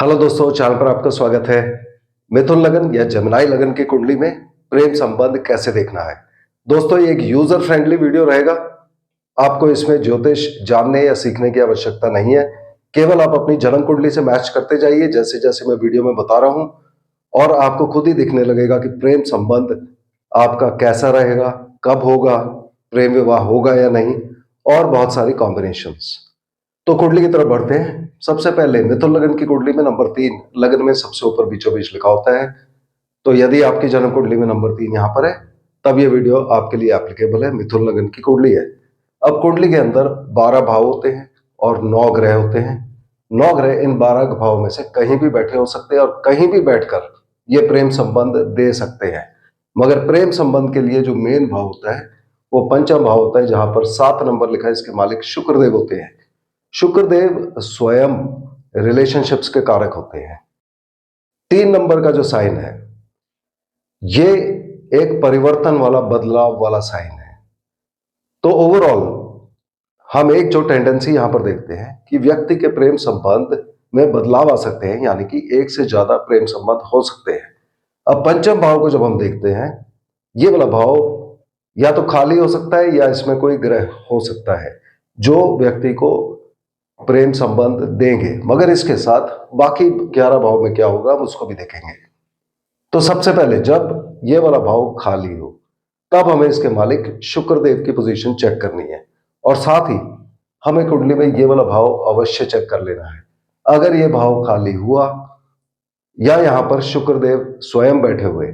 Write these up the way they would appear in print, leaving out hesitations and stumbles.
Hello दोस्तों, channel पर आपका स्वागत है। मिथुन लगन या जमनाई लगन की कुंडली में प्रेम संबंध कैसे देखना है। दोस्तों, ये एक यूजर फ्रेंडली वीडियो रहेगा। आपको इसमें ज्योतिष जानने या सीखने की आवश्यकता नहीं है। केवल आप अपनी जन्म कुंडली से मैच करते जाइए जैसे जैसे मैं वीडियो में बता रहा हूं, और आपको खुद ही दिखने लगेगा कि प्रेम संबंध आपका कैसा रहेगा, कब होगा, प्रेम विवाह होगा या नहीं, और बहुत सारी कॉम्बिनेशंस। तो कुंडली की तरफ बढ़ते हैं। सबसे पहले मिथुन लगन की कुंडली में नंबर 3 लगन में सबसे ऊपर बीचों बीच लिखा होता है। तो यदि आपकी जन्म कुंडली में नंबर 3 यहाँ पर है, तब ये वीडियो आपके लिए एप्लीकेबल है। मिथुन लगन की कुंडली है। अब कुंडली के अंदर 12 भाव होते हैं और 9 ग्रह होते हैं। 9 ग्रह इन 12 भाव में से कहीं भी बैठे हो सकते हैं और कहीं भी बैठकर ये प्रेम संबंध दे सकते हैं। मगर प्रेम संबंध के लिए जो मेन भाव होता है वो पंचम भाव होता है, जहां पर 7 नंबर लिखा है। इसके मालिक शुक्रदेव होते हैं। शुक्रदेव स्वयं रिलेशनशिप्स के कारक होते हैं। 3 नंबर का जो साइन है, ये एक परिवर्तन वाला, बदलाव वाला साइन है। तो ओवरऑल हम एक जो टेंडेंसी यहां पर देखते हैं कि व्यक्ति के प्रेम संबंध में बदलाव आ सकते हैं, यानी कि एक से ज्यादा प्रेम संबंध हो सकते हैं। अब पंचम भाव को जब हम देखते हैं, ये वाला भाव या तो खाली हो सकता है या इसमें कोई ग्रह हो सकता है जो व्यक्ति को प्रेम संबंध देंगे। मगर इसके साथ बाकी 11 भाव में क्या होगा हम उसको भी देखेंगे। तो सबसे पहले जब ये वाला भाव खाली हो, तब हमें इसके मालिक शुक्रदेव की पोजीशन चेक करनी है, और साथ ही हमें कुंडली में ये वाला भाव अवश्य चेक कर लेना है। अगर ये भाव खाली हुआ या यहां पर शुक्रदेव स्वयं बैठे हुए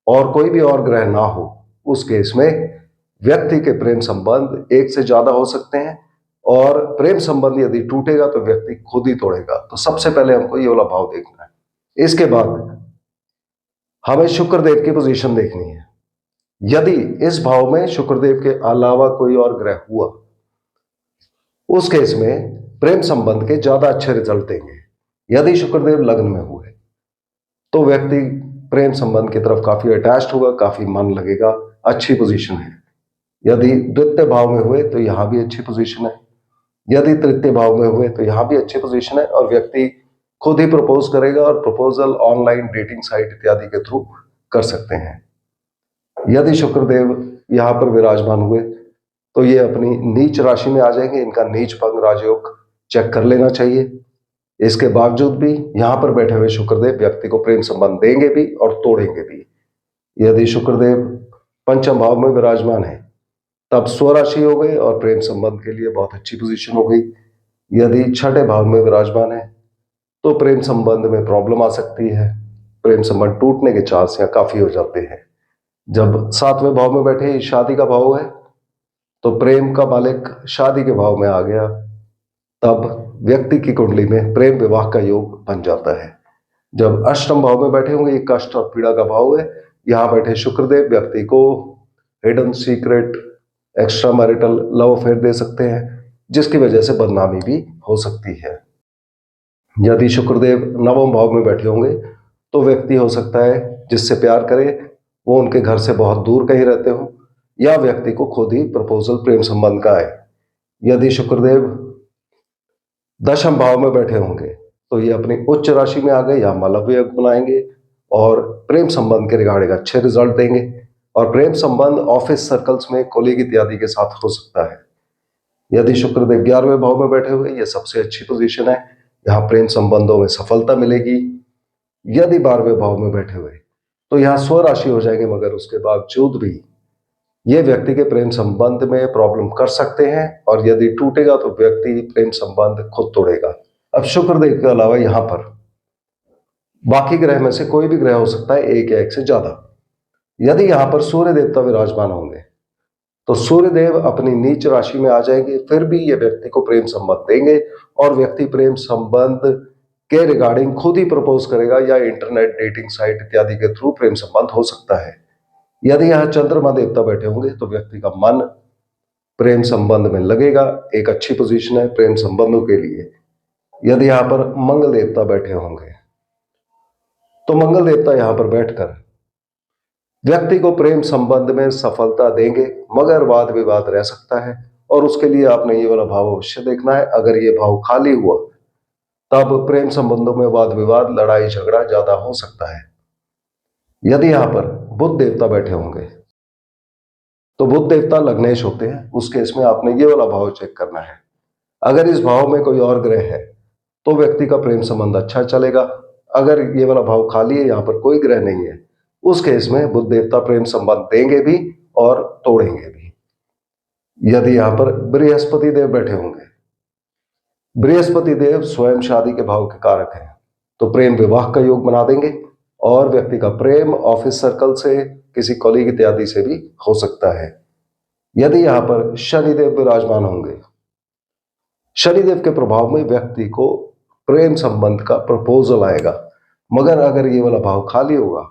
और कोई भी और ग्रह ना हो, उस केस में व्यक्ति के प्रेम संबंध एक से ज्यादा हो सकते हैं, और प्रेम संबंध यदि टूटेगा तो व्यक्ति खुद ही तोड़ेगा। तो सबसे पहले हमको ये वाला भाव देखना है। इसके बाद हमें शुक्रदेव की पोजीशन देखनी है। यदि इस भाव में शुक्रदेव के अलावा कोई और ग्रह हुआ, उस केस में प्रेम संबंध के ज्यादा अच्छे रिजल्ट देंगे। यदि शुक्रदेव लग्न में हुए तो व्यक्ति प्रेम संबंध की तरफ काफी अटैच्ड होगा, काफी मन लगेगा, अच्छी पोजीशन है। यदि द्वितीय भाव में हुए तो यहां भी अच्छी पोजीशन है। यदि तृतीय भाव में हुए तो यहां भी अच्छी पोजीशन है, और व्यक्ति खुद ही प्रपोज करेगा, और प्रपोजल ऑनलाइन डेटिंग साइट इत्यादि के थ्रू कर सकते हैं। यदि शुक्रदेव यहां पर विराजमान हुए तो ये अपनी नीच राशि में आ जाएंगे। इनका नीच भंग राजयोग चेक कर लेना चाहिए। इसके बावजूद भी यहां पर बैठे हुए शुक्रदेव व्यक्ति को प्रेम संबंध देंगे भी और तोड़ेंगे भी। यदि शुक्रदेव पंचम भाव में विराजमान है, तब स्वराशि हो गए और प्रेम संबंध के लिए बहुत अच्छी पोजीशन हो गई। यदि छठे भाव में विराजमान है तो प्रेम संबंध में प्रॉब्लम आ सकती है। प्रेम संबंध टूटने के चांस यहाँ काफी हो जाते हैं। जब 7वें भाव में बैठे शादी का भाव है, तो प्रेम का मालिक शादी के भाव में आ गया, तब व्यक्ति की कुंडली में प्रेम विवाह का योग बन जाता है। जब अष्टम भाव में बैठे होंगे, ये कष्ट और पीड़ा का भाव है, यहां बैठे शुक्रदेव व्यक्ति को hidden secret extra marital love affair दे सकते हैं, जिसकी वजह से बदनामी भी हो सकती है। यदि शुक्रदेव नवम भाव में बैठे होंगे तो व्यक्ति हो सकता है जिससे प्यार करे वो उनके घर से बहुत दूर कहीं रहते हो, या व्यक्ति को खुद ही प्रपोजल प्रेम संबंध का आए। यदि शुक्रदेव दशम भाव में बैठे होंगे तो ये अपनी उच्च राशि में आ गए, या मलव्य योग बनाएंगे और प्रेम संबंध के रिगार्डिंग अच्छे रिजल्ट देंगे। और प्रेम संबंध ऑफिस सर्कल्स में कोलीग इत्यादि के साथ हो सकता है। यदि शुक्रदेव 11वें भाव में बैठे हुए, ये सबसे अच्छी पोजीशन है, यहाँ प्रेम संबंधों में सफलता मिलेगी। यदि 12वें भाव में बैठे हुए तो यहाँ स्वराशि हो जाएंगे, मगर उसके बावजूद भी ये व्यक्ति के प्रेम संबंध में प्रॉब्लम कर सकते हैं, और यदि टूटेगा तो व्यक्ति प्रेम संबंध खुद तोड़ेगा। अब शुक्रदेव के अलावा यहां पर बाकी ग्रह में से कोई भी ग्रह हो सकता है, एक या एक से ज्यादा। यदि यहां पर सूर्य देवता विराजमान होंगे तो सूर्यदेव अपनी नीच राशि में आ जाएंगे, फिर भी ये व्यक्ति को प्रेम संबंध देंगे, और व्यक्ति प्रेम संबंध के रिगार्डिंग खुद ही प्रपोज करेगा, या इंटरनेट डेटिंग साइट इत्यादि के थ्रू प्रेम संबंध हो सकता है। यदि यहां चंद्रमा देवता बैठे होंगे तो व्यक्ति का मन प्रेम संबंध में लगेगा, एक अच्छी पोजीशन है प्रेम संबंधों के लिए। यदि यहां पर मंगल देवता बैठे होंगे तो मंगल देवता यहां पर बैठकर व्यक्ति को प्रेम संबंध में सफलता देंगे, मगर वाद विवाद रह सकता है, और उसके लिए आपने ये वाला भाव अवश्य देखना है। अगर ये भाव खाली हुआ तब प्रेम संबंधों में वाद विवाद, लड़ाई झगड़ा ज्यादा हो सकता है। यदि यहां पर बुध देवता बैठे होंगे तो बुध देवता लग्नेश होते हैं, उस केस में आपने ये वाला भाव चेक करना है। अगर इस भाव में कोई और ग्रह है तो व्यक्ति का प्रेम संबंध अच्छा चलेगा। अगर ये वाला भाव खाली है, यहां पर कोई ग्रह नहीं है, उस केस में बुध देवता प्रेम संबंध देंगे भी और तोड़ेंगे भी। यदि यहां पर बृहस्पति देव बैठे होंगे, बृहस्पति देव स्वयं शादी के भाव के कारक हैं, तो प्रेम विवाह का योग बना देंगे और व्यक्ति का प्रेम ऑफिस सर्कल से, किसी कॉलीग इत्यादि से भी हो सकता है। यदि यहां पर शनिदेव विराजमान होंगे, शनिदेव के प्रभाव में व्यक्ति को प्रेम संबंध का प्रपोजल आएगा, मगर अगर ये वाला भाव खाली होगा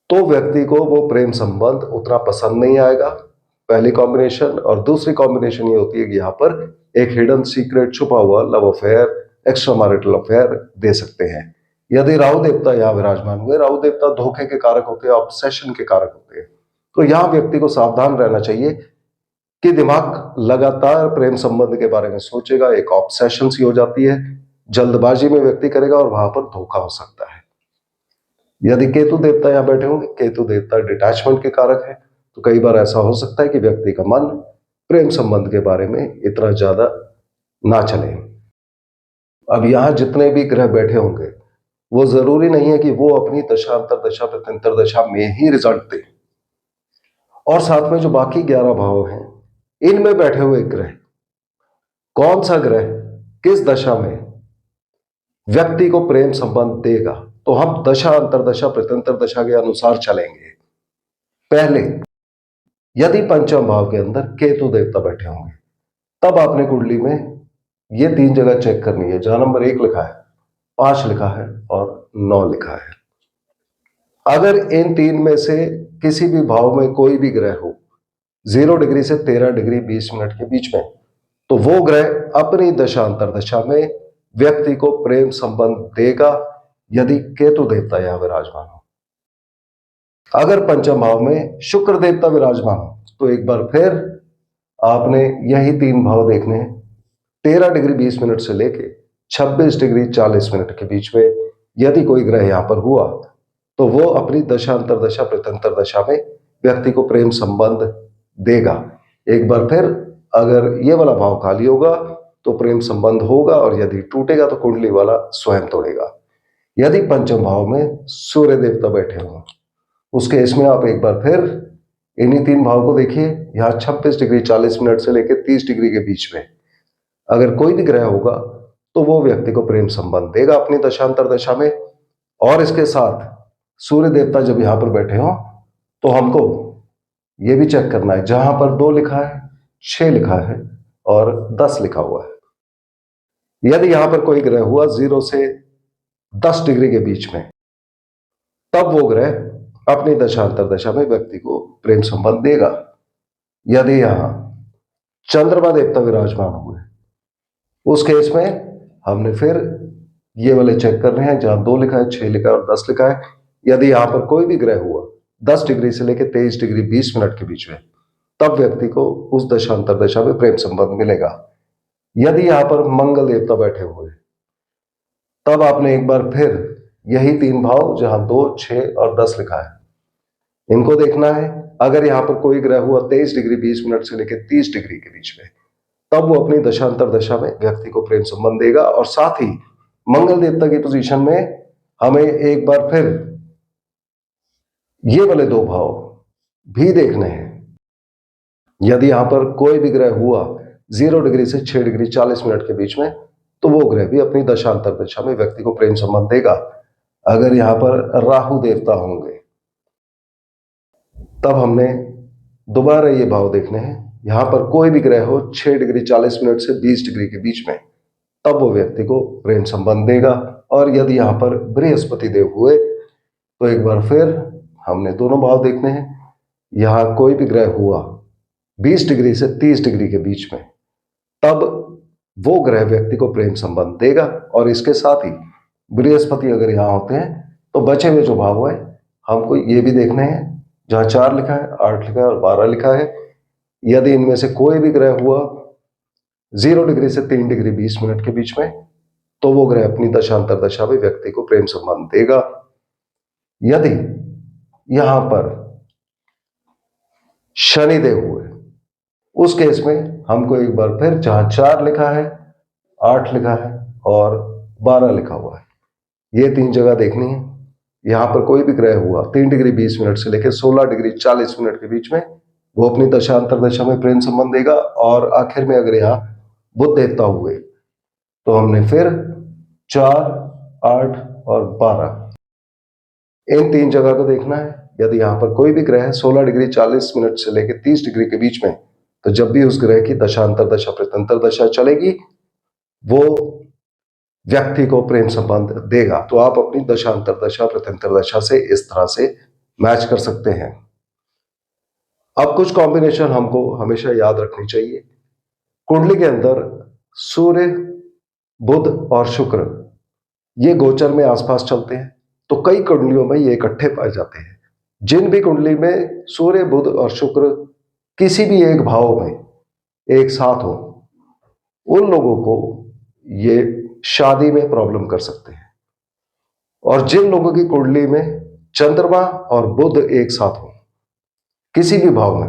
तो व्यक्ति को वो प्रेम संबंध उतना पसंद नहीं आएगा, पहली कॉम्बिनेशन। और दूसरी कॉम्बिनेशन ये होती है कि यहां पर एक हिडन सीक्रेट, छुपा हुआ love affair, extra marital affair दे सकते हैं। यदि राहु देवता यहां विराजमान हुए, राहु देवता धोखे के कारक होते हैं, ऑब्सेशन के कारक होते हैं, तो यहां व्यक्ति को सावधान रहना चाहिए कि दिमाग लगातार प्रेम संबंध के बारे में सोचेगा, एक ऑब्सेशन सी हो जाती है, जल्दबाजी में व्यक्ति करेगा और वहां पर धोखा हो सकता है। यदि केतु देवता यहां बैठे होंगे, केतु देवता डिटैचमेंट के कारक है, तो कई बार ऐसा हो सकता है कि व्यक्ति का मन प्रेम संबंध के बारे में इतना ज्यादा ना चले। अब यहां जितने भी ग्रह बैठे होंगे वो जरूरी नहीं है कि वो अपनी दशा अंतरदशा प्रत्यंतर दशा में ही रिजल्ट दे, और साथ में जो बाकी 11 भाव हैं इनमें बैठे हुए ग्रह, कौन सा ग्रह किस दशा में व्यक्ति को प्रेम संबंध देगा, तो हम दशा अंतरदशा प्रत्यंतर दशा के अनुसार चलेंगे। पहले यदि पंचम भाव के अंदर केतु देवता बैठे होंगे, तब आपने कुंडली में ये 3 जगह चेक करनी है, जहां नंबर 1 लिखा है, 5 लिखा है और 9 लिखा है। अगर इन 3 में से किसी भी भाव में कोई भी ग्रह हो 0 डिग्री से 13 डिग्री 20 मिनट के बीच में, तो वो ग्रह अपनी दशा अंतरदशा में व्यक्ति को प्रेम संबंध देगा, यदि केतु देवता यहां विराजमान हो। अगर पंचम भाव में शुक्र देवता विराजमान हो, तो एक बार फिर आपने यही 3 भाव देखने हैं, 13 डिग्री 20 मिनट से लेके 26 डिग्री 40 मिनट के बीच में यदि कोई ग्रह यहां पर हुआ, तो वो अपनी दशा अंतरदशा प्रत्यंतर दशा में व्यक्ति को प्रेम संबंध देगा। एक बार फिर अगर ये वाला भाव खाली होगा तो प्रेम संबंध होगा, और यदि टूटेगा तो कुंडली वाला स्वयं तोड़ेगा। यदि पंचम भाव में सूर्य देवता बैठे हों, उसके इसमें आप एक बार फिर इन्हीं 3 भाव को देखिए, यहाँ 26 डिग्री 40 मिनट से लेकर 30 डिग्री के बीच में अगर कोई भी ग्रह होगा तो वो व्यक्ति को प्रेम संबंध देगा अपनी दशांतर दशा में। और इसके साथ सूर्य देवता जब यहां पर बैठे हो तो हमको ये भी चेक करना है, जहां पर 2 लिखा है, 6 लिखा है और 10 लिखा हुआ है, यदि यहां पर कोई ग्रह हुआ 0 से 10 डिग्री के बीच में, तब वो ग्रह अपनी दशांतर दशा में व्यक्ति को प्रेम संबंध देगा। यदि यहां चंद्रमा देवता विराजमान हुए, उस केस में हमने फिर ये वाले चेक कर रहे हैं, जहां 2 लिखा है, 6 लिखा है और 10 लिखा है। यदि यहां पर कोई भी ग्रह हुआ 10 डिग्री से लेकर 23 डिग्री 20 मिनट के बीच में, तब व्यक्ति को उस दशांतर दशा में प्रेम संबंध मिलेगा। यदि यहां पर मंगल देवता बैठे हुए, तब आपने एक बार फिर यही 3 भाव, जहां 2, 6 और 10 लिखा है, इनको देखना है। अगर यहां पर कोई ग्रह हुआ 23 डिग्री 20 मिनट से लेकर 30 डिग्री के बीच में, तब वो अपनी दशांतर दशा में व्यक्ति को प्रेम संबंध देगा। और साथ ही मंगल देवता की पोजीशन में हमें एक बार फिर ये वाले 2 भाव भी देखने हैं। यदि यहां पर कोई भी ग्रह हुआ 0 डिग्री से 6 डिग्री 40 मिनट के बीच में, तो वो ग्रह भी अपनी दशांतर दशा में व्यक्ति को प्रेम संबंध देगा। अगर यहां पर राहु देवता होंगे, तब हमने दोबारा ये भाव देखने हैं, यहां पर कोई भी ग्रह हो 6 डिग्री 40 मिनट से 20 डिग्री के बीच में, तब वो व्यक्ति को प्रेम संबंध देगा। और यदि यहां पर बृहस्पति देव हुए, तो एक बार फिर हमने दोनों भाव देखने हैं, यहां कोई भी ग्रह हुआ 20 डिग्री से 30 डिग्री के बीच में, तब वो ग्रह व्यक्ति को प्रेम संबंध देगा। और इसके साथ ही बृहस्पति अगर यहां होते हैं, तो बचे हुए जो भाव है हमको ये भी देखने हैं, जहां 4 लिखा है, 8 लिखा है और 12 लिखा है। यदि इनमें से कोई भी ग्रह हुआ 0 डिग्री से 3 डिग्री 20 मिनट के बीच में, तो वो ग्रह अपनी दशांतर दशा में व्यक्ति को प्रेम संबंध देगा। यदि यहां पर शनिदेव हुए, उस केस में हमको एक बार फिर जहां 4 लिखा है, 8 लिखा है और 12 लिखा हुआ है, ये 3 जगह देखनी है। यहां पर कोई भी ग्रह हुआ 3 डिग्री 20 मिनट से लेकर 16 डिग्री 40 मिनट के बीच में, वो अपनी दशांतर दशा में प्रेम संबंध देगा। और आखिर में अगर यहाँ बुध देवता हुए तो हमने फिर 4, 8 और 12 इन 3 जगह को देखना है। यदि यहां पर कोई भी ग्रह 16 डिग्री 40 मिनट से लेकर 30 डिग्री के बीच में, तो जब भी उस ग्रह की दशांतर दशा प्रत्यंतर दशा चलेगी, वो व्यक्ति को प्रेम संबंध देगा। तो आप अपनी दशांतर दशा प्रत्यंतर दशा से इस तरह से मैच कर सकते हैं। अब कुछ कॉम्बिनेशन हमको हमेशा याद रखनी चाहिए। कुंडली के अंदर सूर्य, बुध और शुक्र ये गोचर में आसपास चलते हैं, तो कई कुंडलियों में ये इकट्ठे पाए जाते हैं। जिन भी कुंडली में सूर्य, बुध और शुक्र किसी भी एक भाव में एक साथ हो, उन लोगों को ये शादी में प्रॉब्लम कर सकते हैं। और जिन लोगों की कुंडली में चंद्रमा और बुध एक साथ हो किसी भी भाव में,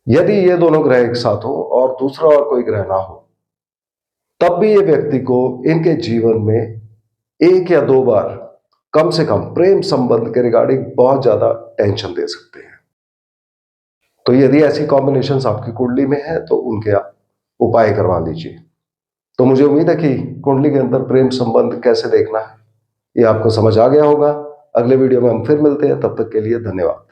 यदि ये दोनों ग्रह एक साथ हो और दूसरा और कोई ग्रह ना हो, तब भी ये व्यक्ति को इनके जीवन में 1 या 2 बार कम से कम प्रेम संबंध के रिगार्डिंग बहुत ज्यादा टेंशन दे सकते हैं। तो यदि ऐसी कॉम्बिनेशंस आपकी कुंडली में है तो उनके आप उपाय करवा लीजिए। तो मुझे उम्मीद है कि कुंडली के अंदर प्रेम संबंध कैसे देखना है ये आपको समझ आ गया होगा। अगले वीडियो में हम फिर मिलते हैं, तब तक के लिए धन्यवाद।